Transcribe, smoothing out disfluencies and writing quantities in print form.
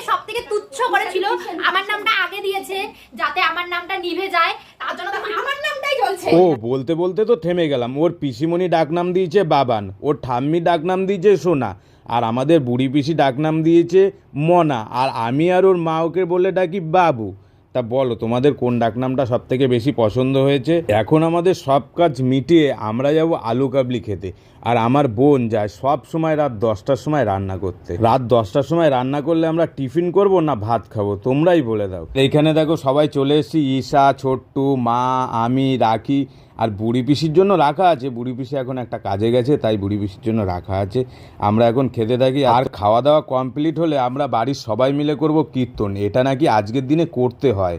সব থেকে তুচ্ছ করেছিল, আমার নামটা আগে দিয়েছে যাতে আমার নামটা নিভে যায়, তার জন্য আমার নামটাই জ্বলছে। ও বলতে বলতে তো থেমে গেলাম। ওর পিসিমণি ডাকনাম দিয়েছে বাবান, ওর ঠাম্মি ডাকনাম দিয়েছে সোনা, আর আমাদের বুড়ি পিসি ডাকনাম দিয়েছে মনা, আর আমি আর ওর মা ওকে বলে ডাকি বাবু। তা বলো তোমাদের কোন ডাকনামটা সব থেকে বেশি পছন্দ হয়েছে? এখন আমাদের সব কাজ মিটিয়ে আমরা যাব আলু কাবলি খেতে, আর আমার বোন যায় সব সময় রাত 10টার সময় রান্না করতে। রাত 10টার সময় রান্না করলে আমরা টিফিন করব না ভাত খাবো, তোমরাই বলে দাও। এইখানে দেখো সবাই চলে এসেছি, ঈশা, ছোট্টু, মা, আমি, রাখি, আর বুড়ি পিসির জন্য রাখা আছে। বুড়ি পিসি এখন একটা কাজে গেছে, তাই বুড়ি পিসির জন্য রাখা আছে। আমরা এখন খেতে থাকি, আর খাওয়া দাওয়া কমপ্লিট হলে আমরা বাড়ির সবাই মিলে করব কীর্তন। এটা নাকি আজকের দিনে করতে হয়।